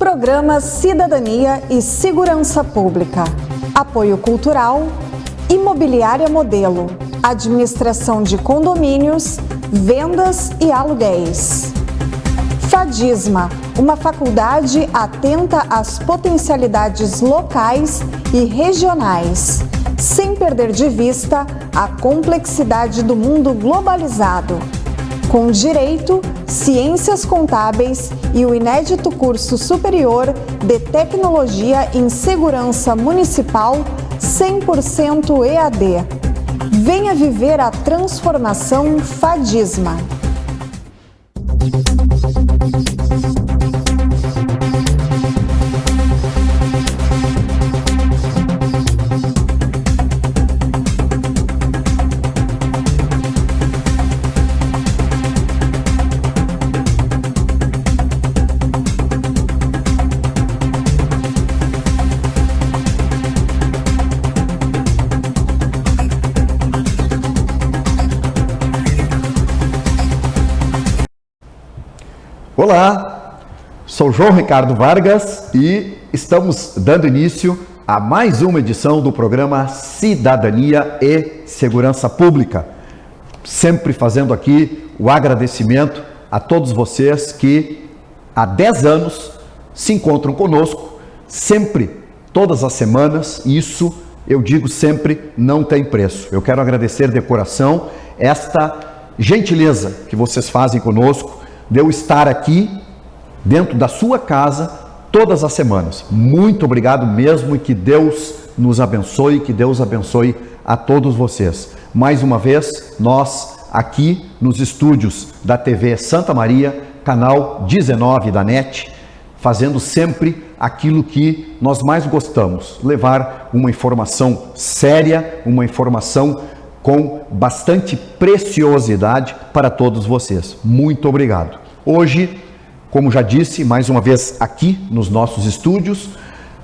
Programa Cidadania e Segurança Pública. Apoio Cultural, Imobiliária Modelo, Administração de Condomínios, Vendas e Aluguéis. Fadisma, uma faculdade atenta às potencialidades locais e regionais, sem perder de vista a complexidade do mundo globalizado. Com Direito, Ciências Contábeis e o inédito curso superior de Tecnologia em Segurança Municipal 100% EAD. Venha viver a transformação Fadisma. Olá, sou João Ricardo Vargas e estamos dando início a mais uma edição do programa Cidadania e Segurança Pública. Sempre fazendo aqui o agradecimento a todos vocês que há 10 anos se encontram conosco, sempre, todas as semanas, e isso eu digo sempre, não tem preço. Eu quero agradecer de coração esta gentileza que vocês fazem conosco, de eu estar aqui dentro da sua casa todas as semanas. Muito obrigado mesmo e que Deus nos abençoe, que Deus abençoe a todos vocês. Mais uma vez, nós aqui nos estúdios da TV Santa Maria, canal 19 da NET, fazendo sempre aquilo que nós mais gostamos, levar uma informação séria, uma informação com bastante preciosidade para todos vocês. Muito obrigado. Hoje, como já disse, mais uma vez aqui nos nossos estúdios,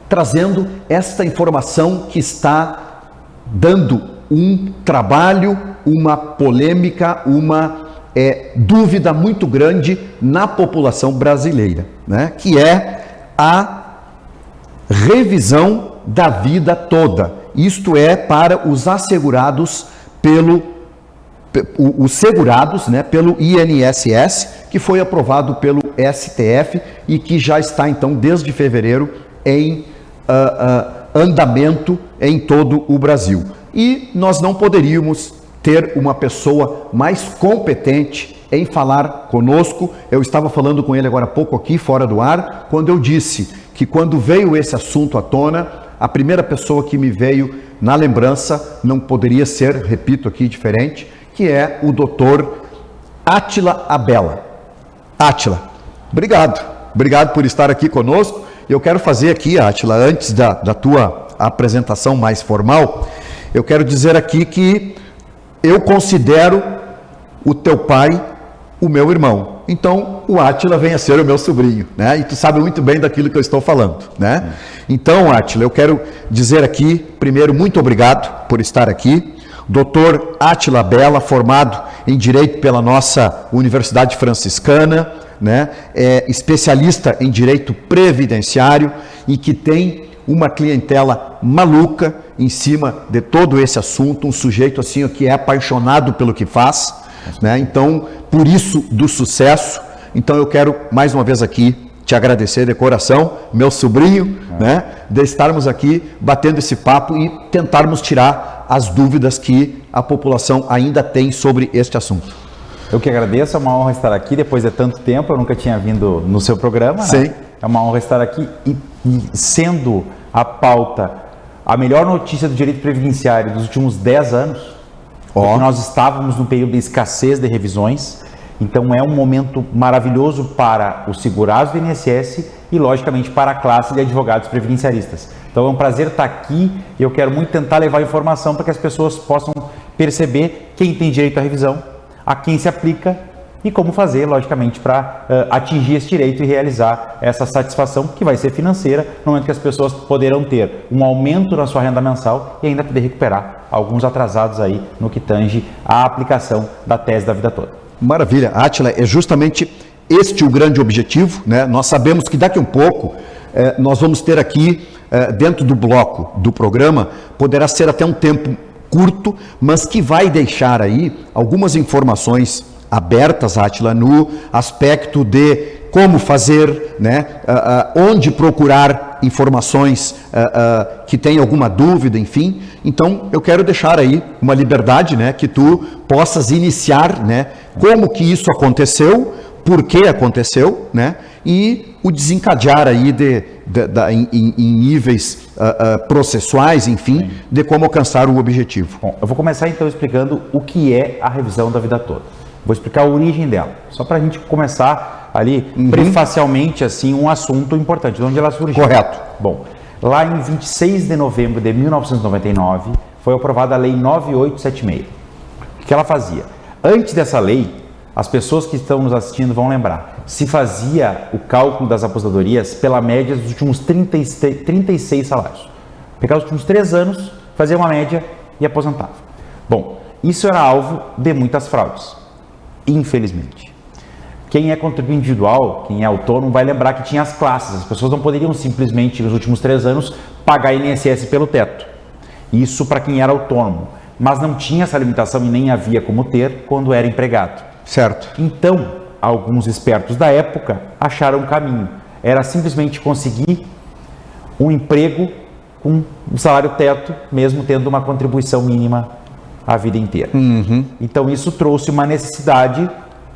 trazendo esta informação que está dando um trabalho, uma polêmica, uma dúvida muito grande na população brasileira, né? Que é a revisão da vida toda. Isto é para os assegurados os segurados, né, pelo INSS, que foi aprovado pelo STF e que já está então desde fevereiro em andamento em todo o Brasil. E nós não poderíamos ter uma pessoa mais competente em falar conosco. Eu estava falando com ele agora há pouco aqui, fora do ar, quando eu disse que quando veio esse assunto à tona, a primeira pessoa que me veio na lembrança não poderia ser, repito aqui, diferente, que é o doutor Átila Abela. Átila, obrigado por estar aqui conosco. Eu quero fazer aqui, Átila, antes da tua apresentação mais formal, eu quero dizer aqui que eu considero o teu pai o meu irmão. Então, o Átila vem a ser o meu sobrinho, né? E tu sabe muito bem daquilo que eu estou falando, né? Então, Átila, eu quero dizer aqui, primeiro, muito obrigado por estar aqui. Dr. Átila Abela, formado em Direito pela nossa Universidade Franciscana, né? É especialista em Direito Previdenciário e que tem uma clientela maluca em cima de todo esse assunto, um sujeito assim que é apaixonado pelo que faz, né? Então, por isso do sucesso. Então, eu quero mais uma vez aqui te agradecer de coração, meu sobrinho, né? De estarmos aqui batendo esse papo e tentarmos tirar as dúvidas que a população ainda tem sobre este assunto. Eu que agradeço, é uma honra estar aqui depois de tanto tempo, eu nunca tinha vindo no seu programa. Sim. Né? É uma honra estar aqui e sendo a pauta a melhor notícia do direito previdenciário dos últimos 10 anos, porque nós estávamos num período de escassez de revisões, então é um momento maravilhoso para os segurados do INSS e, logicamente, para a classe de advogados previdenciaristas. Então é um prazer estar aqui e eu quero muito tentar levar informação para que as pessoas possam perceber quem tem direito à revisão, a quem se aplica e como fazer, logicamente, para atingir esse direito e realizar essa satisfação que vai ser financeira, no momento que as pessoas poderão ter um aumento na sua renda mensal e ainda poder recuperar alguns atrasados aí no que tange à aplicação da tese da vida toda. Maravilha. Átila, é justamente este o grande objetivo, né? Nós sabemos que daqui a um pouco nós vamos ter aqui, dentro do bloco do programa, poderá ser até um tempo curto, mas que vai deixar aí algumas informações abertas, Átila, no aspecto de como fazer, né? Onde procurar informações que tem alguma dúvida, enfim. Então, eu quero deixar aí uma liberdade, né? Que tu possas iniciar, né? Como que isso aconteceu, por que aconteceu, né? E o desencadear aí em níveis processuais, enfim, sim, de como alcançar o objetivo. Bom, eu vou começar então explicando o que é a revisão da vida toda. Vou explicar a origem dela, só para a gente começar ali, prefacialmente, assim, um assunto importante, de onde ela surgiu. Correto. Bom, lá em 26 de novembro de 1999, foi aprovada a Lei 9876. O que ela fazia? Antes dessa lei, as pessoas que estão nos assistindo vão lembrar, se fazia o cálculo das aposentadorias pela média dos últimos 36 salários. Pegava os últimos 3 anos, fazia uma média e aposentava. Bom, isso era alvo de muitas fraudes, infelizmente. Quem é contribuinte individual, quem é autônomo, vai lembrar que tinha as classes. As pessoas não poderiam simplesmente, nos últimos 3 anos, pagar INSS pelo teto. Isso para quem era autônomo. Mas não tinha essa limitação e nem havia como ter quando era empregado. Certo. Então, alguns espertos da época acharam um caminho. Era simplesmente conseguir um emprego com um salário teto, mesmo tendo uma contribuição mínima a vida inteira. Então, isso trouxe uma necessidade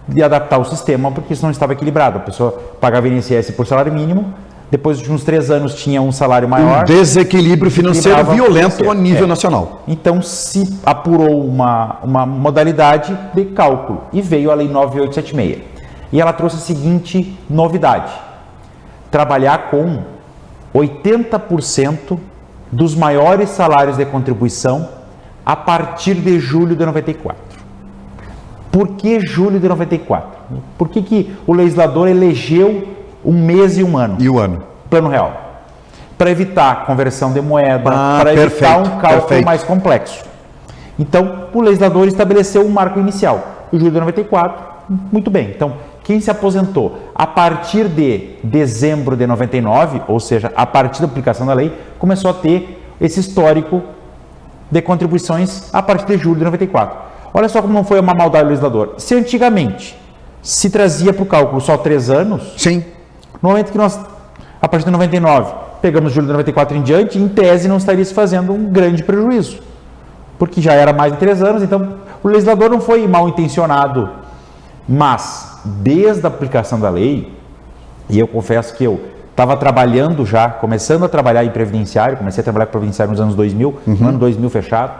de adaptar o sistema, porque isso não estava equilibrado. A pessoa pagava INSS por salário mínimo, depois de uns 3 anos tinha um salário maior. Um desequilíbrio financeiro violento a nível nacional. Então se apurou uma modalidade de cálculo e veio a Lei 9876. E ela trouxe a seguinte novidade: trabalhar com 80% dos maiores salários de contribuição a partir de julho de 94. Por que julho de 94? Por que o legislador elegeu um mês e um ano? E o ano? Plano real. Para evitar a conversão de moeda, para evitar um cálculo mais complexo. Então, o legislador estabeleceu um marco inicial, o julho de 94, muito bem. Então, quem se aposentou a partir de dezembro de 99, ou seja, a partir da aplicação da lei, começou a ter esse histórico de contribuições a partir de julho de 94. Olha só como não foi uma maldade do legislador. Se antigamente se trazia para o cálculo só 3 anos, sim, no momento que nós, a partir de 99, pegamos julho de 94 em diante, em tese não estaria se fazendo um grande prejuízo, porque já era mais de 3 anos, então o legislador não foi mal intencionado, mas desde a aplicação da lei, e eu confesso que eu estava trabalhando já, começando a trabalhar em previdenciário, comecei a trabalhar com previdenciário nos anos 2000, no ano 2000 fechado,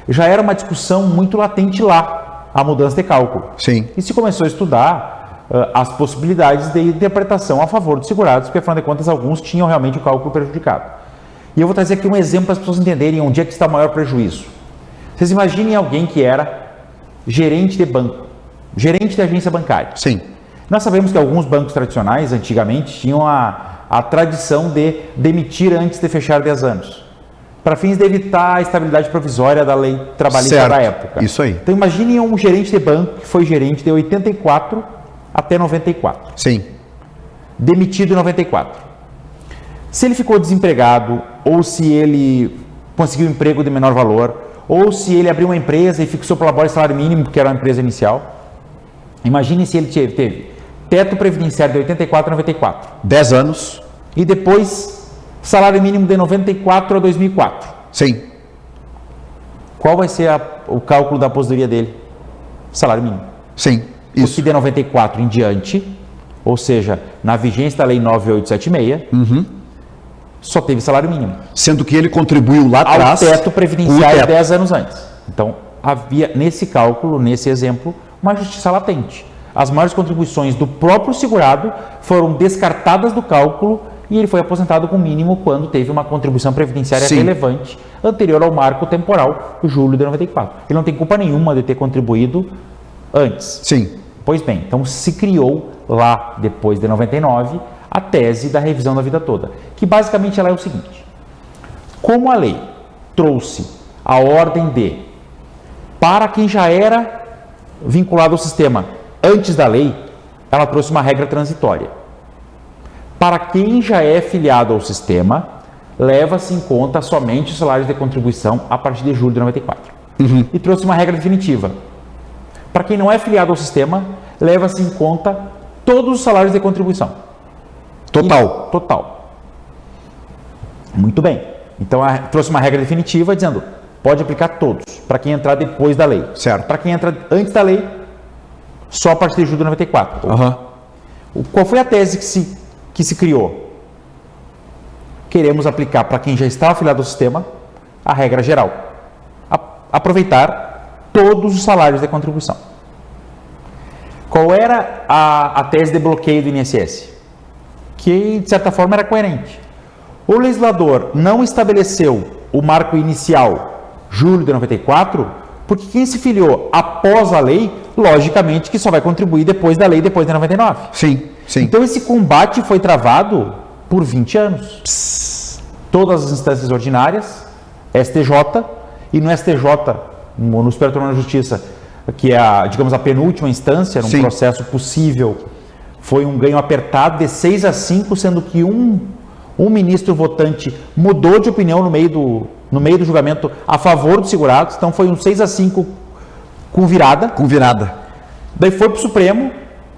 já era uma discussão muito latente lá, a mudança de cálculo. Sim. E se começou a estudar as possibilidades de interpretação a favor dos segurados, porque afinal de contas alguns tinham realmente o cálculo prejudicado. E eu vou trazer aqui um exemplo para as pessoas entenderem onde é que está o maior prejuízo. Vocês imaginem alguém que era gerente de banco, gerente de agência bancária. Sim. Nós sabemos que alguns bancos tradicionais, antigamente, tinham a tradição de demitir antes de fechar 10 anos, para fins de evitar a estabilidade provisória da lei trabalhista da época. Isso aí. Então imagine um gerente de banco que foi gerente de 84 até 94. Sim. Demitido em 94. Se ele ficou desempregado, ou se ele conseguiu um emprego de menor valor, ou se ele abriu uma empresa e fixou pela labor salário mínimo, porque era uma empresa inicial, imagine se ele teve teto previdenciário de 84 a 94. 10 anos. E depois salário mínimo de 94 a 2004. Sim. Qual vai ser o cálculo da aposentadoria dele? Salário mínimo. Sim, isso. Porque de 94 em diante, ou seja, na vigência da Lei 9876, só teve salário mínimo. Sendo que ele contribuiu lá atrás ao teto previdenciário 10 anos antes. Então, havia nesse cálculo, nesse exemplo, uma justiça latente. As maiores contribuições do próprio segurado foram descartadas do cálculo e ele foi aposentado com mínimo quando teve uma contribuição previdenciária relevante anterior ao marco temporal, julho de 94. Ele não tem culpa nenhuma de ter contribuído antes. Sim. Pois bem, então se criou lá, depois de 99, a tese da revisão da vida toda, que basicamente ela é o seguinte: como a lei trouxe a ordem de, para quem já era vinculado ao sistema antes da lei, ela trouxe uma regra transitória. Para quem já é filiado ao sistema, leva-se em conta somente os salários de contribuição a partir de julho de 94. E trouxe uma regra definitiva. Para quem não é filiado ao sistema, leva-se em conta todos os salários de contribuição. Total. Muito bem. Então, trouxe uma regra definitiva dizendo, pode aplicar todos, para quem entrar depois da lei. Certo. Para quem entra antes da lei, só a partir de julho de 94. Qual foi a tese que se criou? Queremos aplicar para quem já está afiliado ao sistema a regra geral. Aproveitar todos os salários de contribuição. Qual era a tese de bloqueio do INSS? Que, de certa forma, era coerente. O legislador não estabeleceu o marco inicial, julho de 94, porque quem se filiou após a lei, logicamente que só vai contribuir depois da lei, depois de 99. Sim. Então esse combate foi travado por 20 anos. Todas as instâncias ordinárias, STJ, e no STJ, no Superior Tribunal de Justiça, que é a penúltima instância, num processo possível, foi um ganho apertado de 6-5, sendo que um ministro votante mudou de opinião no meio do julgamento a favor dos segurados, então foi um 6-5 com virada. Daí foi para o Supremo,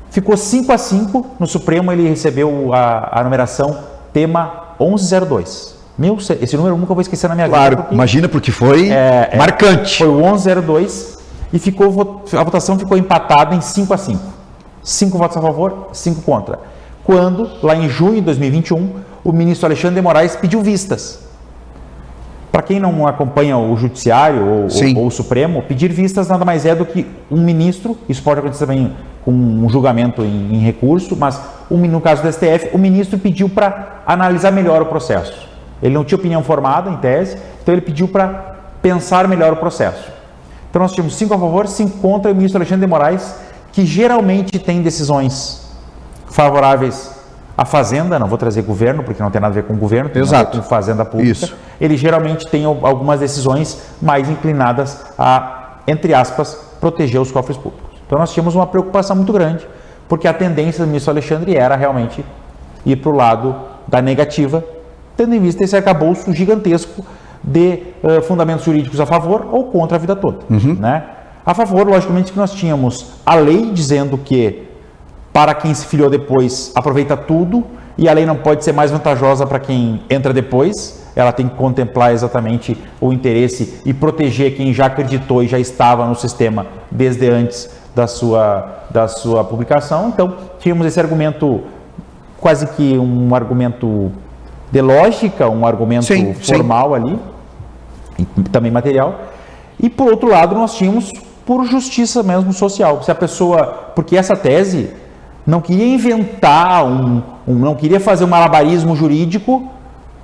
ficou 5-5, no Supremo ele recebeu a numeração tema 1102. Esse número eu nunca vou esquecer na minha vida. Claro, imagina, porque foi marcante. Foi o 1102 e a votação ficou empatada em 5-5. 5 votos a favor, 5 contra. Quando, lá em junho de 2021, o ministro Alexandre de Moraes pediu vistas. Para quem não acompanha o Judiciário ou o Supremo, pedir vistas nada mais é do que um ministro, isso pode acontecer também com um julgamento em recurso, mas no caso do STF, o ministro pediu para analisar melhor o processo. Ele não tinha opinião formada, em tese, então ele pediu para pensar melhor o processo. Então nós tínhamos 5 a favor, 5 contra, e o ministro Alexandre de Moraes, que geralmente tem decisões favoráveis à Fazenda, não vou trazer governo, porque não tem nada a ver com governo, tem nada a ver com Fazenda Pública. Isso. Ele geralmente tem algumas decisões mais inclinadas a, entre aspas, proteger os cofres públicos. Então nós tínhamos uma preocupação muito grande, porque a tendência do ministro Alexandre era realmente ir para o lado da negativa, tendo em vista esse arcabouço gigantesco de fundamentos jurídicos a favor ou contra a vida toda. Né? A favor, logicamente, que nós tínhamos a lei dizendo que para quem se filiou depois aproveita tudo, e a lei não pode ser mais vantajosa para quem entra depois, ela tem que contemplar exatamente o interesse e proteger quem já acreditou e já estava no sistema desde antes da sua publicação. Então, tínhamos esse argumento, quase que um argumento de lógica, um argumento formal ali, e também material. E, por outro lado, nós tínhamos por justiça mesmo social. Se a pessoa, porque essa tese não queria inventar não queria fazer um malabarismo jurídico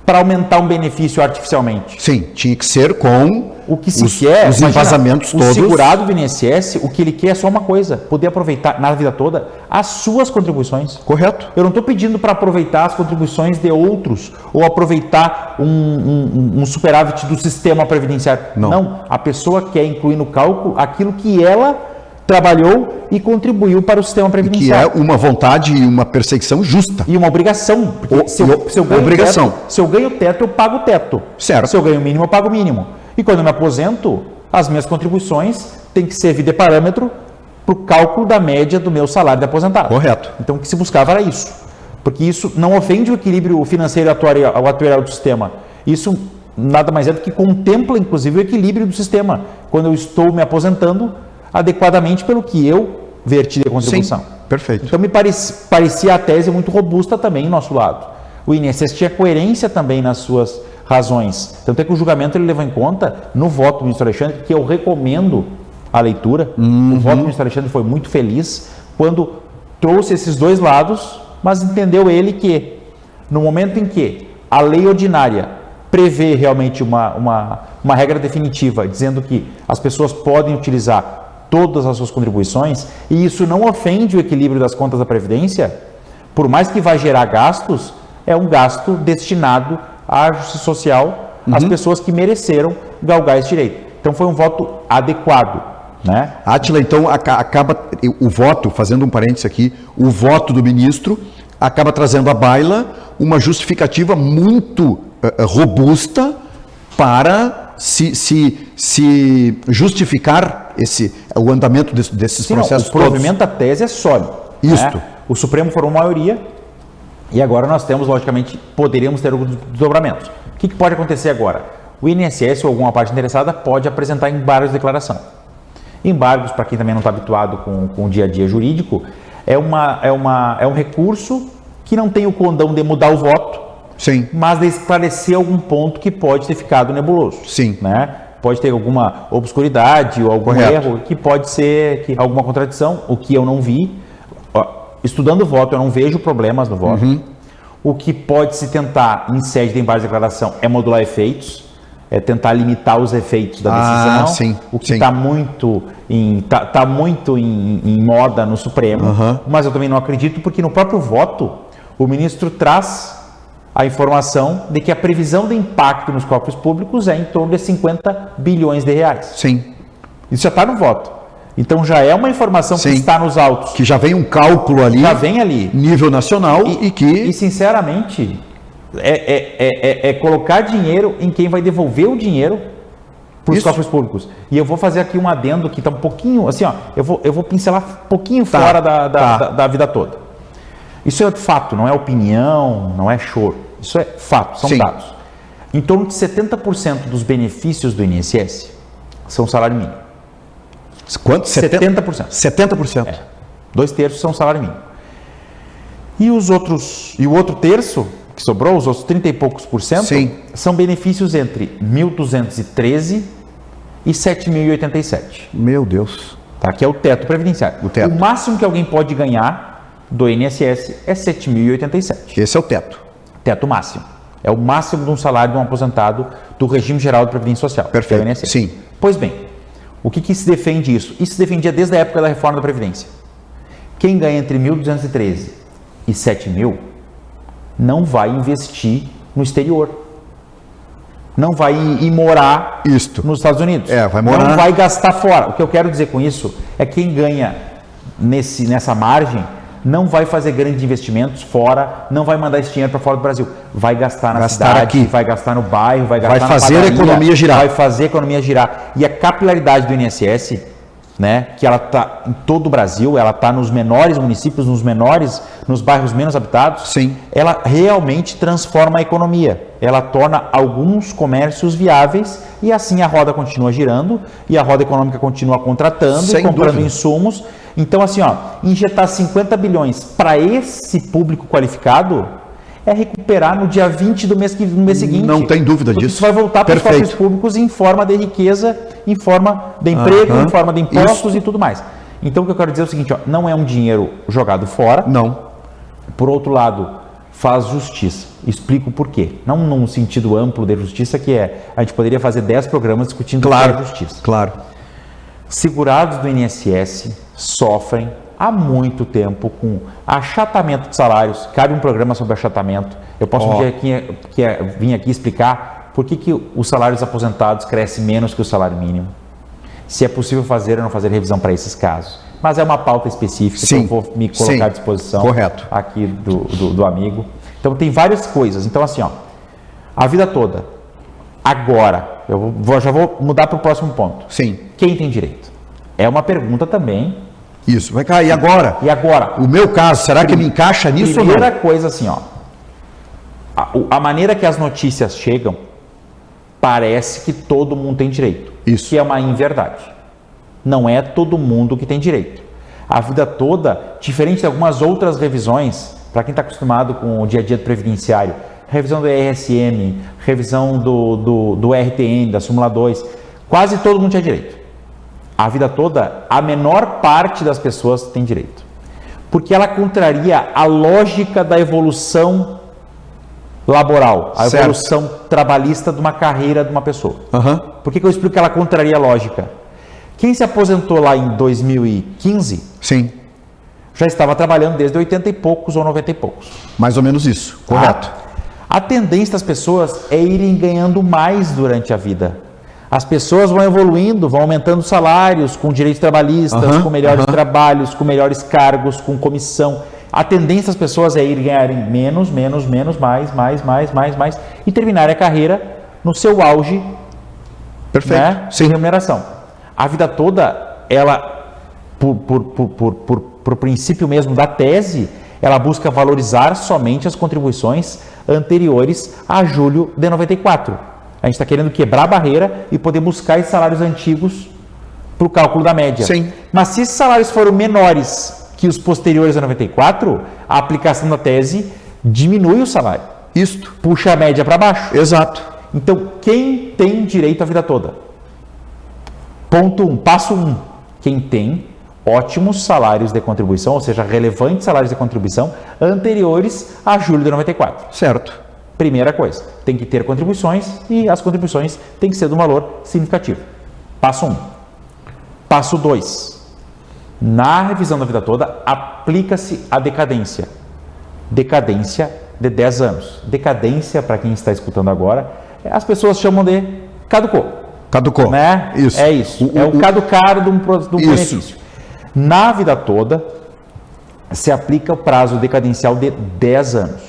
para aumentar um benefício artificialmente. Sim, tinha que ser com o que se quer, os embasamentos todos. O segurado do INSS, o que ele quer é só uma coisa, poder aproveitar na vida toda as suas contribuições. Correto. Eu não estou pedindo para aproveitar as contribuições de outros ou aproveitar um superávit do sistema previdenciário. Não, a pessoa quer incluir no cálculo aquilo que ela trabalhou e contribuiu para o sistema previdenciário. Que é uma vontade e uma perseguição justa. E uma obrigação. Porque se eu ganho teto, eu pago o teto. Certo. Se eu ganho o mínimo, eu pago o mínimo. E quando eu me aposento, as minhas contribuições têm que servir de parâmetro para o cálculo da média do meu salário de aposentado. Correto. Então, o que se buscava era isso. Porque isso não ofende o equilíbrio financeiro atuarial do sistema. Isso nada mais é do que contempla, inclusive, o equilíbrio do sistema. Quando eu estou me aposentando adequadamente pelo que eu verti de contribuição. Sim, perfeito. Então, me parecia a tese muito robusta também do nosso lado. O INSS tinha coerência também nas suas razões. Tanto é que o julgamento ele levou em conta, no voto do ministro Alexandre, que eu recomendo a leitura, o voto do ministro Alexandre foi muito feliz quando trouxe esses dois lados, mas entendeu ele que, no momento em que a lei ordinária prevê realmente uma regra definitiva, dizendo que as pessoas podem utilizar todas as suas contribuições, e isso não ofende o equilíbrio das contas da Previdência, por mais que vá gerar gastos, é um gasto destinado à justiça social, às pessoas que mereceram galgar esse direito. Então foi um voto adequado. né? Átila, então, acaba o voto, fazendo um parênteses aqui, o voto do ministro acaba trazendo à baila uma justificativa muito robusta para se justificar o andamento desses processos. O provimento da tese é sólido. Isto. Né? O Supremo formou maioria e agora nós temos, logicamente, poderíamos ter alguns desdobramentos. O que pode acontecer agora? O INSS ou alguma parte interessada pode apresentar embargos de declaração. Embargos, para quem também não está habituado com o dia a dia jurídico, é um recurso que não tem o condão de mudar o voto, sim, mas de esclarecer algum ponto que pode ter ficado nebuloso. Sim. Né? Pode ter alguma obscuridade ou algum Correto. erro, que pode ser alguma contradição, o que eu não vi. Estudando o voto, eu não vejo problemas no voto. Uhum. O que pode se tentar em sede de embargo de declaração é modular efeitos, é tentar limitar os efeitos da decisão, sim, o que está muito em moda no Supremo, mas eu também não acredito, porque no próprio voto, o ministro traz a informação de que a previsão de impacto nos cofres públicos é em torno de 50 bilhões de reais. Sim. Isso já está no voto. Então já é uma informação Sim. que está nos autos. Que já vem um cálculo ali, Já vem ali. nível nacional, E sinceramente, é colocar dinheiro em quem vai devolver o dinheiro para os Isso. cofres públicos. E eu vou fazer aqui um adendo que está um pouquinho, assim, ó, eu vou pincelar um pouquinho Tá, fora tá. da vida toda. Isso é fato, não é opinião, não é choro. Isso é fato, são Sim. dados. Em torno de 70% dos benefícios do INSS são salário mínimo. Quanto? 70%. 70%. 2/3 são salário mínimo. E o outro terço, que sobrou, os outros 30 e poucos por cento, Sim. são benefícios entre 1.213 e 7.087. Meu Deus. Tá? Que é o teto previdenciário. O teto. O máximo que alguém pode ganhar do INSS é 7.087. Esse é o teto. Teto máximo. É o máximo de um salário de um aposentado do regime geral de previdência social. Perfeito. Que é o INSS. Sim. Pois bem, o que se defende isso? Isso se defendia desde a época da reforma da Previdência. Quem ganha entre 1.213 e 7.000 não vai investir no exterior. Não vai ir morar Isto. nos Estados Unidos. Vai morar. Não vai gastar fora. O que eu quero dizer com isso é que quem ganha nessa margem não vai fazer grandes investimentos fora, não vai mandar esse dinheiro para fora do Brasil. Vai gastar na cidade, aqui. vai gastar no bairro, vai gastar Vai na fazer a padaria, economia girar. Vai fazer a economia girar. E a capilaridade do INSS, né, que ela está em todo o Brasil, ela está nos menores municípios, nos bairros menos habitados, Sim. ela realmente transforma a economia. Ela torna alguns comércios viáveis e assim a roda continua girando e a roda econômica continua contratando, Sem comprando dúvida. insumos. Então, assim, injetar 50 bilhões para esse público qualificado é recuperar no dia 20 do mês seguinte. Não tem dúvida Porque disso. isso vai voltar para os Perfeito. cofres públicos em forma de riqueza, em forma de emprego, em forma de impostos e tudo mais. Então, o que eu quero dizer é o seguinte, não é um dinheiro jogado fora. Não. Por outro lado, faz justiça. Explico por quê. Não num sentido amplo de justiça, que a gente poderia fazer 10 programas discutindo o que é justiça. Claro. Segurados do INSS sofrem há muito tempo com achatamento de salários. Cabe um programa sobre achatamento. Eu posso vir aqui explicar por que os salários aposentados crescem menos que o salário mínimo. Se é possível fazer ou não fazer revisão para esses casos. Mas é uma pauta específica que eu vou me colocar à disposição aqui do amigo. Então tem várias coisas. Então assim, a vida toda, agora, já vou mudar para o próximo ponto. Sim. Quem tem direito? É uma pergunta também. Isso. Vai cair agora. E agora? O meu caso, será que me encaixa nisso ou não? Primeira coisa assim, a maneira que as notícias chegam, parece que todo mundo tem direito. Isso. Que é uma inverdade. Não é todo mundo que tem direito. A vida toda, diferente de algumas outras revisões, para quem está acostumado com o dia a dia do previdenciário, revisão do RSM, revisão do RTN, da súmula 2, quase todo mundo tinha direito. A vida toda, a menor parte das pessoas tem direito. Porque ela contraria a lógica da evolução laboral, a evolução trabalhista de uma carreira de uma pessoa. Por que eu explico que ela contraria a lógica? Quem se aposentou lá em 2015, sim, já estava trabalhando desde 80 e poucos ou 90 e poucos. Mais ou menos isso, correto. A tendência das pessoas é irem ganhando mais durante a vida. As pessoas vão evoluindo, vão aumentando salários, com direitos trabalhistas, com melhores trabalhos, com melhores cargos, com comissão. A tendência das pessoas é ir ganharem menos, mais, e terminarem a carreira no seu auge, Perfeito. Né, sem remuneração. A vida toda, ela, por princípio mesmo da tese, ela busca valorizar somente as contribuições anteriores a julho de 94. A gente está querendo quebrar a barreira e poder buscar esses salários antigos para o cálculo da média. Sim. Mas se esses salários foram menores que os posteriores a 94, a aplicação da tese diminui o salário. Isto. Puxa a média para baixo. Exato. Então, quem tem direito à vida toda? Ponto 1, passo 1. Quem tem ótimos salários de contribuição, ou seja, relevantes salários de contribuição anteriores a julho de 94. Certo. Primeira coisa, tem que ter contribuições e as contribuições têm que ser de um valor significativo. Passo 1. Passo 2. Na revisão da vida toda, aplica-se a decadência. Decadência de 10 anos. Decadência, para quem está escutando agora, as pessoas chamam de caducou. Caducou. Né? Isso. É isso. É o caducar de um benefício. Na vida toda, se aplica o prazo decadencial de 10 anos.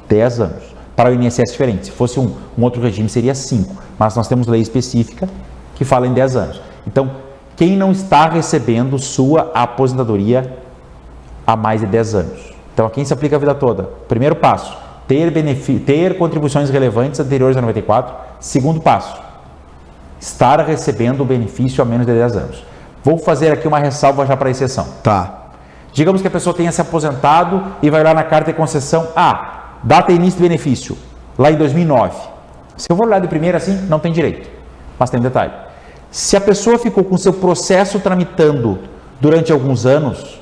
10 anos. Para o INSS diferente. Se fosse um outro regime, seria 5. Mas nós temos lei específica que fala em 10 anos. Então, quem não está recebendo sua aposentadoria há mais de 10 anos? Então, a quem se aplica a vida toda? Primeiro passo, ter contribuições relevantes anteriores a 94. Segundo passo, estar recebendo o benefício há menos de 10 anos. Vou fazer aqui uma ressalva já para a exceção. Tá. Digamos que a pessoa tenha se aposentado e vai lá na carta de concessão, data e início do benefício, lá em 2009. Se eu for olhar de primeira assim, não tem direito. Mas tem um detalhe. Se a pessoa ficou com seu processo tramitando durante alguns anos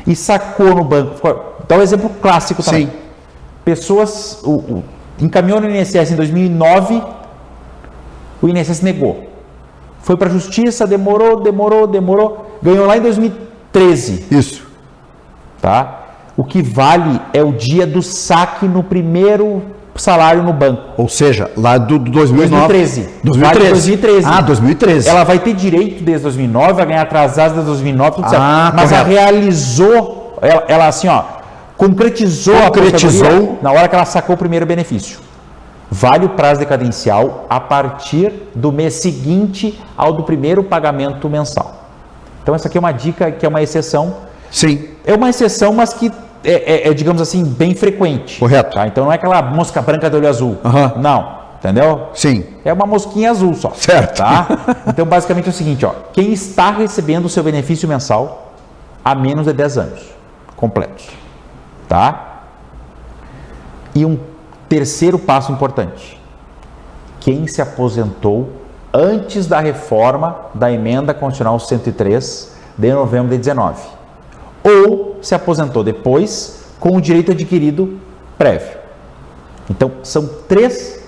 e sacou no banco, dá um exemplo clássico também. Sim. Pessoas encaminhou no INSS em 2009, o INSS negou. Foi para a justiça, demorou, ganhou lá em 2013. Isso. Tá? O que vale é o dia do saque no primeiro salário no banco. Ou seja, lá do 2009. 2013. Vale 2013. 2013. Ela vai ter direito desde 2009, vai ganhar atrasado desde 2009, tudo certo. Mas correto. ela realizou, ela assim, concretizou a aposentadoria na hora que ela sacou o primeiro benefício. Vale o prazo decadencial a partir do mês seguinte ao do primeiro pagamento mensal. Então, essa aqui é uma dica que é uma exceção. Sim. É uma exceção, mas que digamos assim, bem frequente. Correto. Tá? Então, não é aquela mosca branca de olho azul. Não. Entendeu? Sim. É uma mosquinha azul só. Certo. Tá? Então, basicamente é o seguinte, quem está recebendo o seu benefício mensal há menos de 10 anos completos. Tá? E um terceiro passo importante. Quem se aposentou antes da reforma da Emenda Constitucional 103 de novembro de 19. Ou se aposentou depois com o direito adquirido prévio. Então, são 3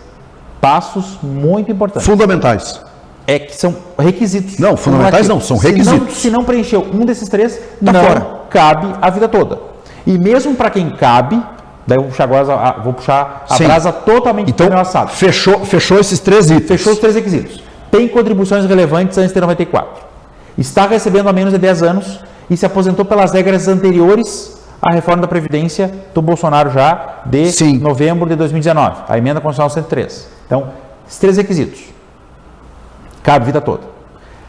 passos muito importantes. Fundamentais. Que são requisitos. Não, fundamentais não, são requisitos. Se não preencheu um desses 3, Tá não fora. Cabe a vida toda. E mesmo para quem cabe, daí eu vou puxar agora, vou puxar a brasa totalmente então, do meu assado. Fechou esses 3 itens. Fechou os 3 requisitos. Tem contribuições relevantes antes de 94. Está recebendo há menos de 10 anos e se aposentou pelas regras anteriores à reforma da Previdência do Bolsonaro já de novembro de 2019, a Emenda Constitucional 103. Então, esses 3 requisitos. Cabe vida toda.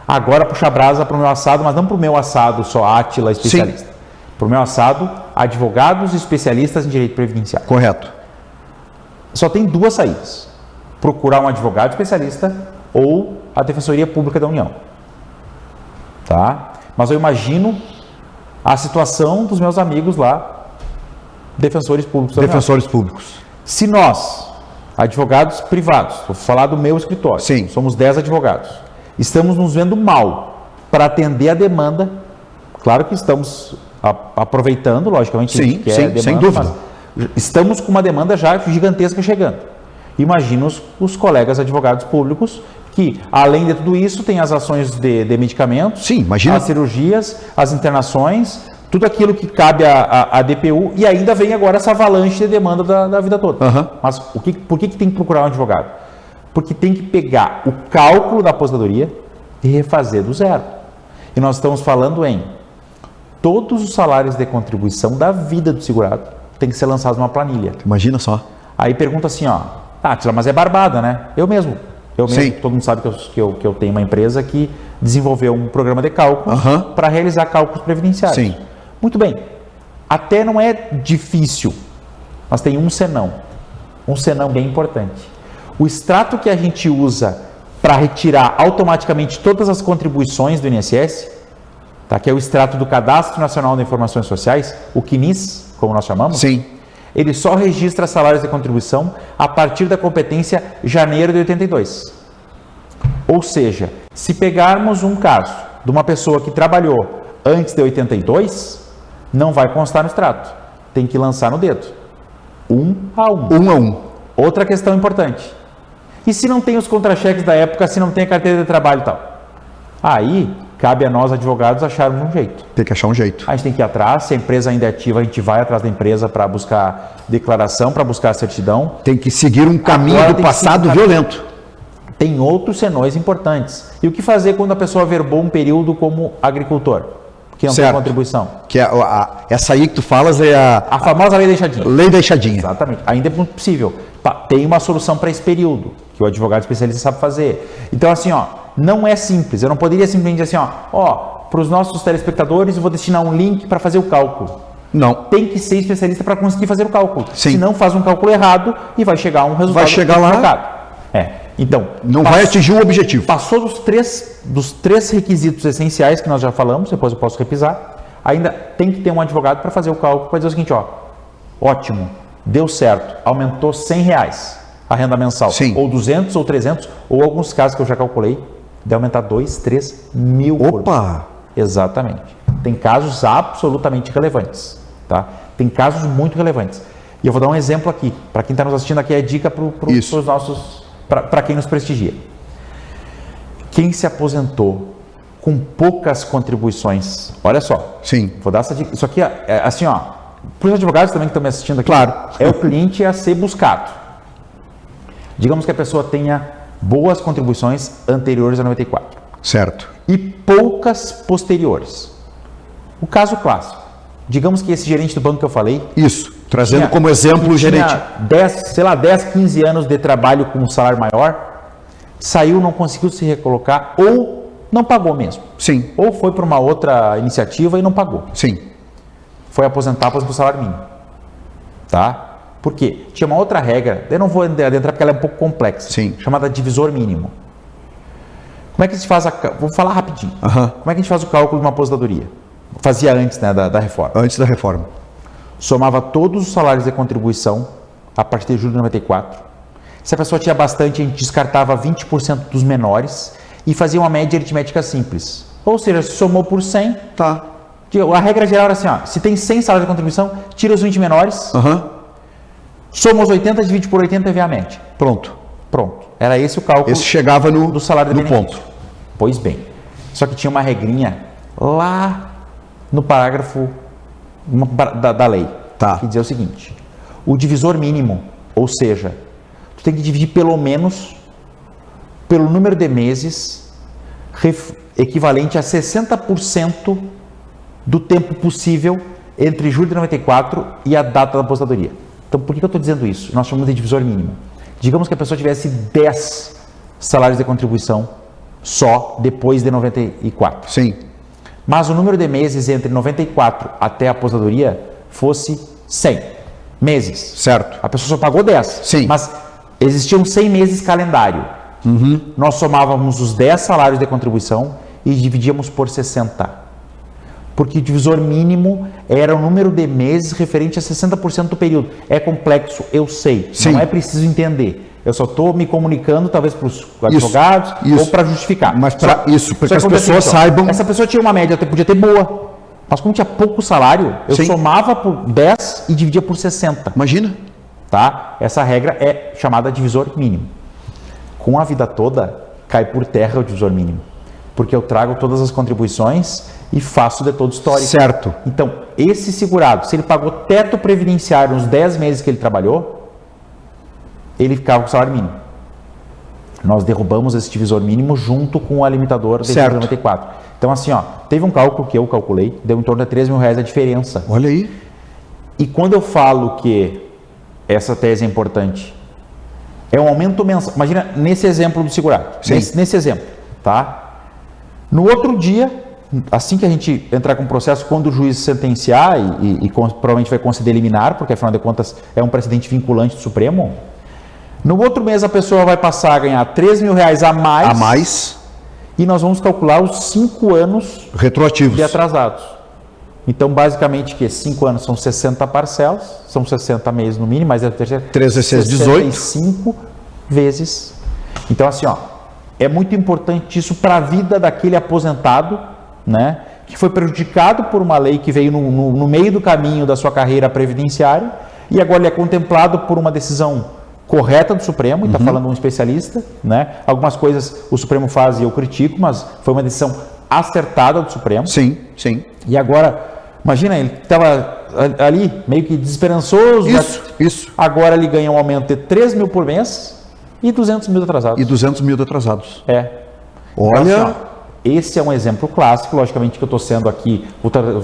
Agora puxa a brasa para o meu assado, mas não para o meu assado só Átila especialista. Para o meu assado, advogados e especialistas em direito previdenciário. Correto. Só tem 2 saídas. Procurar um advogado especialista ou a Defensoria Pública da União. Tá? Mas eu imagino a situação dos meus amigos lá, defensores públicos da União. Defensores públicos. Se nós, advogados privados, vou falar do meu escritório, somos 10 advogados, estamos nos vendo mal para atender a demanda, claro que estamos aproveitando, logicamente, demanda, sem dúvida. Estamos com uma demanda já gigantesca chegando. Imagina os colegas advogados públicos que, além de tudo isso, tem as ações de medicamentos, as cirurgias, as internações, tudo aquilo que cabe à DPU, e ainda vem agora essa avalanche de demanda da vida toda. Mas por que tem que procurar um advogado? Porque tem que pegar o cálculo da aposentadoria e refazer do zero. E nós estamos falando em todos os salários de contribuição da vida do segurado tem que ser lançados numa planilha. Imagina só. Aí pergunta assim, ó, Tátila, mas é barbada, né? Eu mesmo, Sim. todo mundo sabe que eu tenho uma empresa que desenvolveu um programa de cálculo para realizar cálculos previdenciários. Sim. Muito bem. Até não é difícil, mas tem um senão bem importante. O extrato que a gente usa para retirar automaticamente todas as contribuições do INSS, tá? Que é o extrato do Cadastro Nacional de Informações Sociais, o CNIS, como nós chamamos, Sim. ele só registra salários de contribuição a partir da competência janeiro de 82. Ou seja, se pegarmos um caso de uma pessoa que trabalhou antes de 82, não vai constar no extrato. Tem que lançar no dedo. 1 a 1. 1 a 1. Outra questão importante. E se não tem os contra-cheques da época, se não tem a carteira de trabalho e tal? Aí, cabe a nós, advogados, acharmos um jeito. Tem que achar um jeito. A gente tem que ir atrás, se a empresa ainda é ativa, a gente vai atrás da empresa para buscar declaração, para buscar certidão. Tem que seguir um caminho Agora do passado violento. Tem outros senões importantes. E o que fazer quando a pessoa verbou um período como agricultor, que não tem contribuição? Que essa aí que tu falas é A famosa lei deixadinha. Lei deixadinha. Exatamente. Ainda é muito possível. Tem uma solução para esse período, que o advogado especialista sabe fazer. Então, assim, ó, não é simples. Eu não poderia simplesmente dizer assim, para os nossos telespectadores, eu vou destinar um link para fazer o cálculo. Não. Tem que ser especialista para conseguir fazer o cálculo. Sim. Senão faz um cálculo errado e vai chegar a um resultado. Vai chegar lá. Equivocado. Então, Não vai atingir o objetivo. Passou dos três requisitos essenciais que nós já falamos, depois eu posso repisar. Ainda tem que ter um advogado para fazer o cálculo, para dizer o seguinte, ótimo, deu certo, aumentou R$100 a renda mensal. Sim. Ou 200 ou 300, ou alguns casos que eu já calculei, de aumentar 2, 3 mil. Opa! Exatamente. Tem casos absolutamente relevantes, tá? Tem casos muito relevantes. E eu vou dar um exemplo aqui, para quem está nos assistindo aqui, é dica para os nossos, para quem nos prestigia. Quem se aposentou com poucas contribuições, olha só. Sim. Vou dar essa dica. Isso aqui é assim, para os advogados também que estão me assistindo aqui, Claro. é o cliente a ser buscado. Digamos que a pessoa tenha boas contribuições anteriores a 94. Certo. E poucas posteriores. O caso clássico. Digamos que esse gerente do banco que eu falei... Isso. Trazendo como exemplo o gerente. 10, 15 anos de trabalho com um salário maior, saiu, não conseguiu se recolocar ou não pagou mesmo. Sim. Ou foi para uma outra iniciativa e não pagou. Sim. Foi aposentar para o salário mínimo. Tá? Por quê? Tinha uma outra regra, eu não vou adentrar porque ela é um pouco complexa, Sim. chamada divisor mínimo. Como é que se faz vou falar rapidinho. Aham. Como é que a gente faz o cálculo de uma aposentadoria? Fazia antes, né, da reforma. Antes da reforma. Somava todos os salários de contribuição a partir de julho de 94. Se a pessoa tinha bastante, a gente descartava 20% dos menores e fazia uma média aritmética simples. Ou seja, se somou por 100, Tá. a regra geral era assim, se tem 100 salários de contribuição, tira os 20 menores, soma os 80, divide por 80 e vê a média. Pronto. Pronto. Era esse o cálculo Esse chegava do salário de no benefício. ponto. Pois bem. Só que tinha uma regrinha lá no parágrafo da lei. Tá. Que dizia o seguinte: o divisor mínimo, ou seja, tu tem que dividir pelo menos pelo número de meses equivalente a 60% do tempo possível entre julho de 94 e a data da aposentadoria. Então, por que eu estou dizendo isso? Nós chamamos de divisor mínimo. Digamos que a pessoa tivesse 10 salários de contribuição só depois de 94. Sim. Mas o número de meses entre 94 até a aposentadoria fosse 100 meses. Certo. A pessoa só pagou 10. Sim. Mas existiam 100 meses calendário. Nós somávamos os 10 salários de contribuição e dividíamos por 60. Porque o divisor mínimo era o número de meses referente a 60% do período. É complexo, eu sei. Sim. Não é preciso entender. Eu só estou me comunicando, talvez para os advogados ou para justificar. Mas para isso, para que as Só pessoas assim, saibam. Essa pessoa tinha uma média, até podia ter boa. Mas como tinha pouco salário, eu Sim. somava por 10 e dividia por 60. Imagina. Tá? Essa regra é chamada divisor mínimo. Com a vida toda, cai por terra o divisor mínimo. Porque eu trago todas as contribuições e faço de todo histórico. Certo. Então, esse segurado, se ele pagou teto previdenciário nos 10 meses que ele trabalhou, ele ficava com o salário mínimo. Nós derrubamos esse divisor mínimo junto com a limitador de Certo. 94. Então, assim, ó, teve um cálculo que eu calculei, deu em torno de R$3.000 a diferença. Olha aí. E quando eu falo que essa tese é importante, é um aumento mensal. Imagina nesse exemplo do segurado. Sim. Nesse exemplo, tá? No outro dia, assim que a gente entrar com o processo, quando o juiz sentenciar e provavelmente vai conceder liminar, porque afinal de contas é um precedente vinculante do Supremo, no outro mês a pessoa vai passar a ganhar R$3.000 a mais. E nós vamos calcular os 5 anos Retroativos. de atrasados. Então, basicamente, que 5 anos são 60 parcelas, são 60 meses no mínimo, mas é a terceira. 3 vezes 18. 65 vezes. Então, assim, ó, é muito importante isso para a vida daquele aposentado, né, que foi prejudicado por uma lei que veio no meio do caminho da sua carreira previdenciária e agora ele é contemplado por uma decisão correta do Supremo, e está falando um especialista, né? Algumas coisas o Supremo faz e eu critico, mas foi uma decisão acertada do Supremo. Sim, sim. E agora, imagina, ele estava ali meio que desesperançoso. Isso. Agora ele ganha um aumento de 3 mil por mês e 200 mil atrasados. E 200 mil de atrasados. É. Olha... Então, assim, ó, esse é um exemplo clássico, logicamente que eu estou sendo aqui,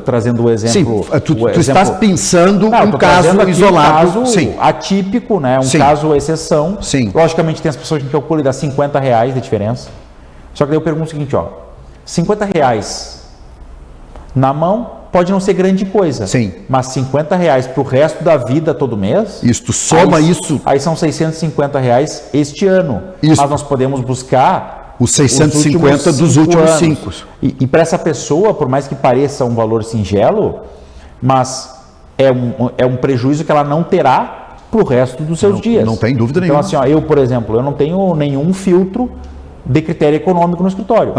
trazendo o exemplo... Sim, tu estás pensando um caso isolado. Um caso atípico, né? Um caso exceção. Sim. Logicamente tem as pessoas que calculam e dá R$50 de diferença. Só que daí eu pergunto o seguinte, ó, R$50 na mão pode não ser grande coisa. Sim. Mas R$50 para o resto da vida todo mês... Isso, soma isso... Aí são R$650 este ano. Isso. Mas nós podemos buscar... Os 650 dos últimos 5. E para essa pessoa, por mais que pareça um valor singelo, mas é um prejuízo que ela não terá para o resto dos seus dias. Não tem dúvida então, nenhuma. Então, assim, ó, eu, por exemplo, eu não tenho nenhum filtro de critério econômico no escritório.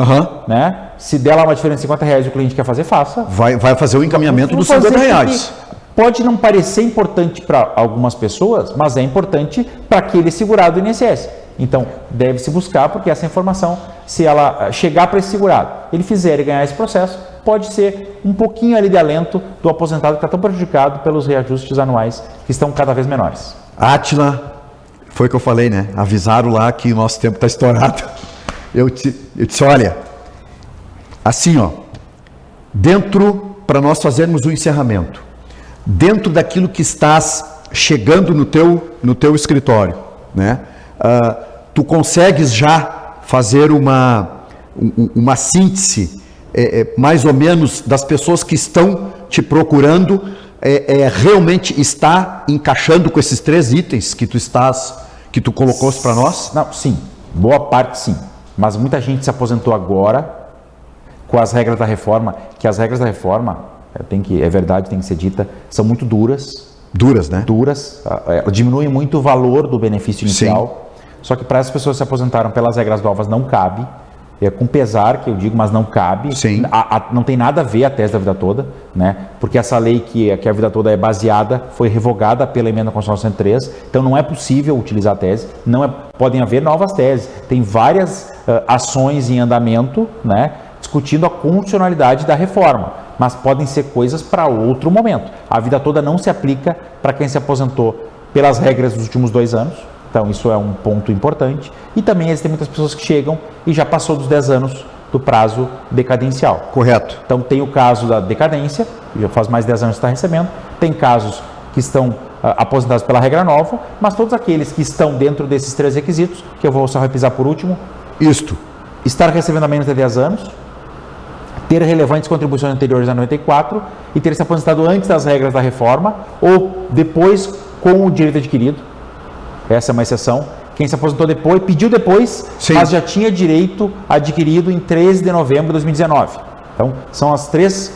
Né? Se der lá uma diferença de R$50 e o cliente quer fazer, faça. Vai fazer o encaminhamento dos R$50. Pode não parecer importante para algumas pessoas, mas é importante para aquele segurado do INSS. Então, deve-se buscar, porque essa informação, se ela chegar para esse segurado, ele fizer e ganhar esse processo, pode ser um pouquinho ali de alento do aposentado que está tão prejudicado pelos reajustes anuais que estão cada vez menores. Átila, foi o que eu falei, né? Avisaram lá que o nosso tempo está estourado. Eu disse, olha, assim, ó, para nós fazermos o encerramento, dentro daquilo que estás chegando no teu escritório, né? Tu consegues já fazer uma síntese mais ou menos das pessoas que estão te procurando, realmente está encaixando com esses 3 itens que tu colocou para nós? Não, sim, boa parte sim, mas muita gente se aposentou agora com as regras da reforma, que as regras da reforma, é verdade, tem que ser dita, são muito duras. Duras, né? Duras, diminuem muito o valor do benefício inicial. Sim. Só que para as pessoas que se aposentaram pelas regras novas não cabe, com pesar que eu digo, mas não cabe. Sim. Não tem nada a ver a tese da vida toda, né? Porque essa lei que a vida toda é baseada foi revogada pela emenda constitucional 103, então não é possível utilizar a tese, podem haver novas teses, tem várias ações em andamento, né? Discutindo a constitucionalidade da reforma, mas podem ser coisas para outro momento. A vida toda não se aplica para quem se aposentou pelas regras dos últimos 2 anos. Então, isso é um ponto importante. E também existem muitas pessoas que chegam e já passou dos 10 anos do prazo decadencial. Correto. Então, tem o caso da decadência, já faz mais de 10 anos que está recebendo. Tem casos que estão aposentados pela regra nova, mas todos aqueles que estão dentro desses 3 requisitos, que eu vou só repisar por último. Estar recebendo há menos de 10 anos, ter relevantes contribuições anteriores a 94 e ter se aposentado antes das regras da reforma ou depois com o direito adquirido. Essa é uma exceção. Quem se aposentou depois, pediu depois, sim, mas já tinha direito adquirido em 13 de novembro de 2019. Então, são as três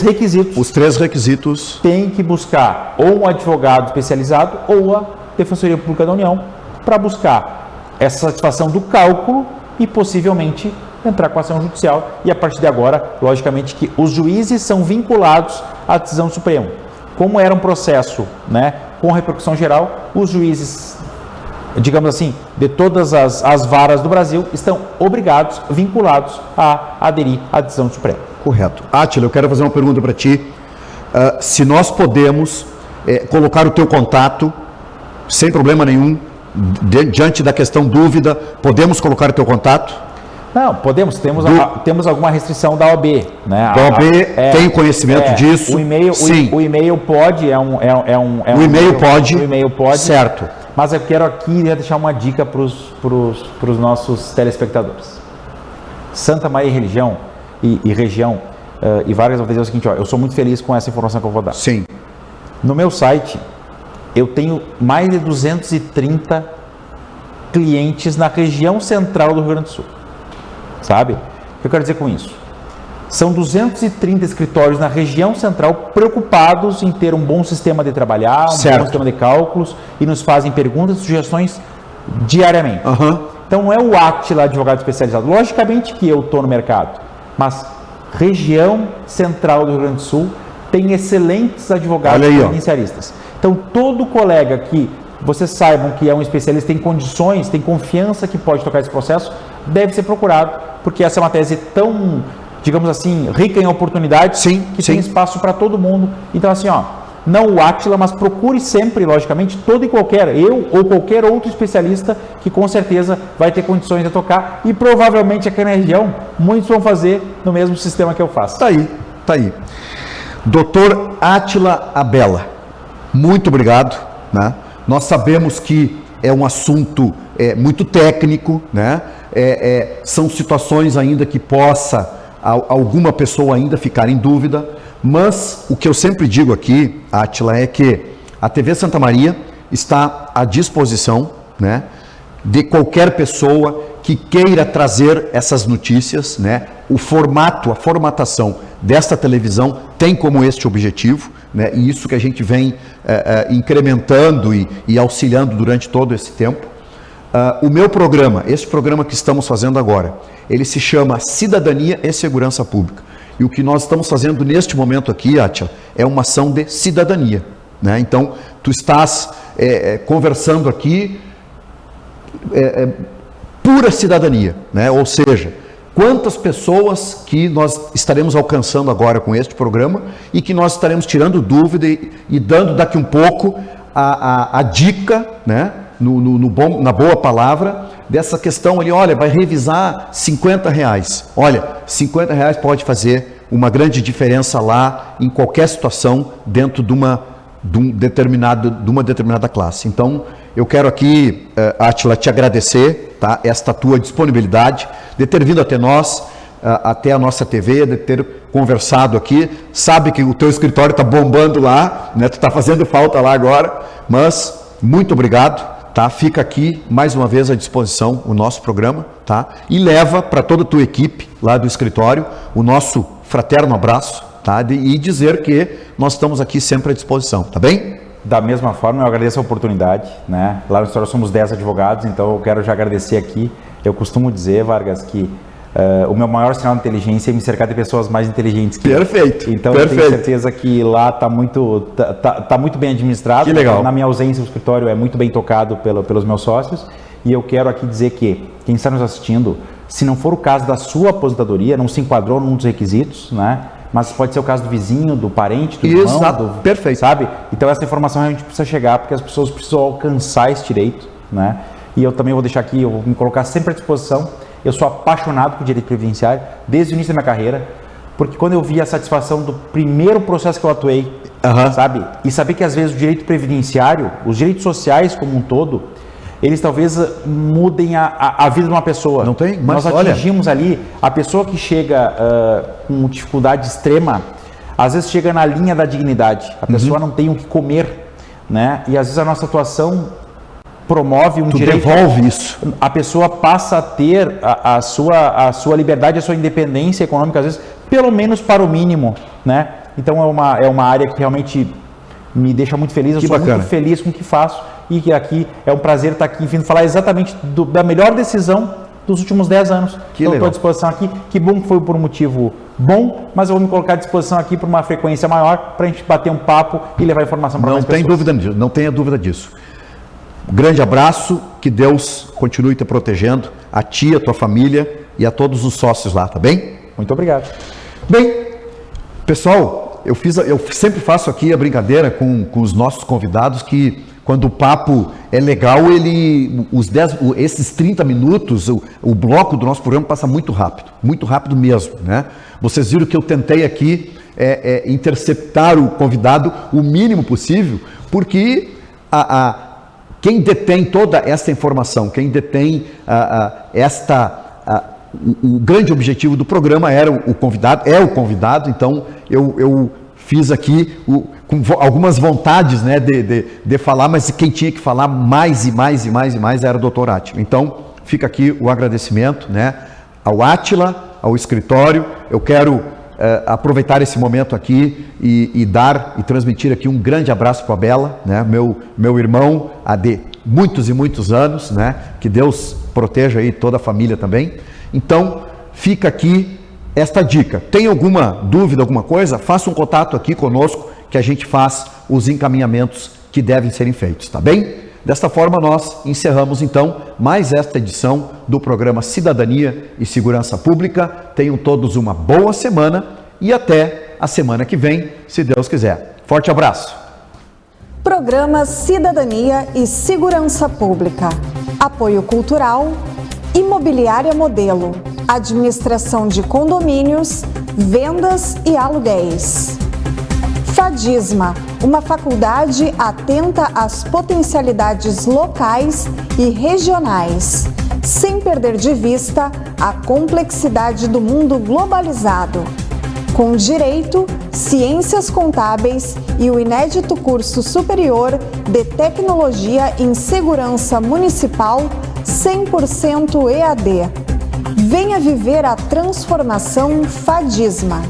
requisitos. Os 3 requisitos. Tem que buscar ou um advogado especializado ou a Defensoria Pública da União para buscar essa satisfação do cálculo e possivelmente entrar com ação judicial. E a partir de agora, logicamente que os juízes são vinculados à decisão do Supremo. Como era um processo, né, com repercussão geral, os juízes, digamos assim, de todas as varas do Brasil, estão obrigados, vinculados a aderir à decisão do Supremo. Correto. Átila, eu quero fazer uma pergunta para ti. Se nós podemos colocar o teu contato, sem problema nenhum, diante da questão dúvida, podemos colocar o teu contato? Não, podemos, temos alguma restrição da OAB, né? Da OAB tem conhecimento disso? O e-mail pode, o e-mail pode, o e-mail pode, certo. Mas eu quero aqui deixar uma dica para os nossos telespectadores. Santa Maria e região, e Vargas, eu vou dizer o seguinte, ó, eu sou muito feliz com essa informação que eu vou dar. Sim. No meu site, eu tenho mais de 230 clientes na região central do Rio Grande do Sul. Sabe? O que eu quero dizer com isso? São 230 escritórios na região central preocupados em ter um bom sistema de trabalhar, bom sistema de cálculos, e nos fazem perguntas e sugestões diariamente. Então não é o Átila advogado especializado. Logicamente que eu estou no mercado, mas região central do Rio Grande do Sul tem excelentes advogados previdenciaristas. Então todo colega que vocês saibam que é um especialista, tem condições, tem confiança que pode tocar esse processo, deve ser procurado, porque essa é uma tese tão, digamos assim, rica em oportunidades, que tem espaço para todo mundo. Então assim, ó, não o Átila, mas procure sempre, logicamente, todo e qualquer, eu ou qualquer outro especialista que com certeza vai ter condições de tocar, e provavelmente aqui na região, muitos vão fazer no mesmo sistema que eu faço. Tá aí. Doutor Átila Abela, muito obrigado, né? Nós sabemos que é um assunto muito técnico, né? São situações ainda que possa alguma pessoa ainda ficar em dúvida, mas o que eu sempre digo aqui, Átila, é que a TV Santa Maria está à disposição, né, de qualquer pessoa que queira trazer essas notícias, né? O formato, a formatação desta televisão tem como este objetivo, né? E isso que a gente vem incrementando e auxiliando durante todo esse tempo. O meu programa, esse programa que estamos fazendo agora, ele se chama Cidadania e Segurança Pública. E o que nós estamos fazendo neste momento aqui, Átila, é uma ação de cidadania, né? Então, tu estás conversando aqui pura cidadania, né? Ou seja, quantas pessoas que nós estaremos alcançando agora com este programa e que nós estaremos tirando dúvida e dando daqui um pouco a dica, né? Na boa palavra, dessa questão ali, olha, vai revisar R$50. Olha, R$50 pode fazer uma grande diferença lá em qualquer situação dentro de uma determinada classe. Então, eu quero aqui, Átila, te agradecer, tá? Esta tua disponibilidade de ter vindo até nós, até a nossa TV, de ter conversado aqui. Sabe que o teu escritório está bombando lá, né? Tu está fazendo falta lá agora, mas muito obrigado. Tá? Fica aqui mais uma vez à disposição o nosso programa, tá? E leva para toda a tua equipe lá do escritório o nosso fraterno abraço, tá? E dizer que nós estamos aqui sempre à disposição, tá bem? Da mesma forma, eu agradeço a oportunidade, né? Lá no escritório somos 10 advogados, então eu quero já agradecer aqui. Eu costumo dizer, Vargas, que o meu maior sinal de inteligência é me cercar de pessoas mais inteligentes que Perfeito. eu. Então, Perfeito. Eu tenho certeza que lá está muito bem administrado. Que legal. Na minha ausência, o escritório é muito bem tocado pelos meus sócios. E eu quero aqui dizer que quem está nos assistindo, se não for o caso da sua aposentadoria, não se enquadrou num dos requisitos, né? Mas pode ser o caso do vizinho, do parente, do irmão. Exato. Perfeito. Sabe? Então, essa informação realmente precisa chegar, porque as pessoas precisam alcançar esse direito, né? E eu também vou deixar aqui, eu vou me colocar sempre à disposição. Eu sou apaixonado por direito previdenciário desde o início da minha carreira, porque quando eu vi a satisfação do primeiro processo que eu atuei, sabe? E saber que às vezes o direito previdenciário, os direitos sociais como um todo, eles talvez mudem a vida de uma pessoa. Não tem? Mas nós atingimos ali a pessoa que chega com dificuldade extrema, às vezes chega na linha da dignidade. A pessoa não tem o que comer, né? E às vezes a nossa atuação promove direito. Devolve isso. A pessoa passa a ter a sua liberdade, a sua independência econômica, às vezes, pelo menos para o mínimo, né? Então é uma área que realmente me deixa muito feliz. Eu sou muito feliz com o que faço e que aqui é um prazer estar aqui, enfim, falar exatamente da melhor decisão dos últimos 10 anos. Então, estou à disposição aqui. Que bom que foi por um motivo bom, mas eu vou me colocar à disposição aqui por uma frequência maior para a gente bater um papo e levar informação para mais pessoas. Não tenha dúvida disso. Grande abraço, que Deus continue te protegendo, a ti, a tua família e a todos os sócios lá, tá bem? Muito obrigado. Bem, pessoal, eu sempre faço aqui a brincadeira com os nossos convidados que quando o papo é legal, esses 30 minutos, o bloco do nosso programa passa muito rápido mesmo, né? Vocês viram que eu tentei aqui interceptar o convidado o mínimo possível, porque quem detém toda essa informação, quem detém o grande objetivo do programa é o convidado, então eu fiz aqui com algumas vontades, né, de falar, mas quem tinha que falar mais era o Dr. Átila. Então, fica aqui o agradecimento, né, ao Átila, ao escritório. Eu quero aproveitar esse momento aqui e transmitir aqui um grande abraço para a Bela, né, meu irmão há de muitos e muitos anos, né, que Deus proteja aí toda a família também. Então, fica aqui esta dica. Tem alguma dúvida, alguma coisa? Faça um contato aqui conosco que a gente faz os encaminhamentos que devem serem feitos, tá bem? Desta forma, nós encerramos então mais esta edição do programa Cidadania e Segurança Pública. Tenham todos uma boa semana e até a semana que vem, se Deus quiser. Forte abraço! Programa Cidadania e Segurança Pública. Apoio Cultural, Imobiliária Modelo, Administração de Condomínios, Vendas e Aluguéis. FADISMA, uma faculdade atenta às potencialidades locais e regionais, sem perder de vista a complexidade do mundo globalizado. Com Direito, Ciências Contábeis e o inédito curso superior de Tecnologia em Segurança Municipal 100% EAD. Venha viver a transformação FADISMA.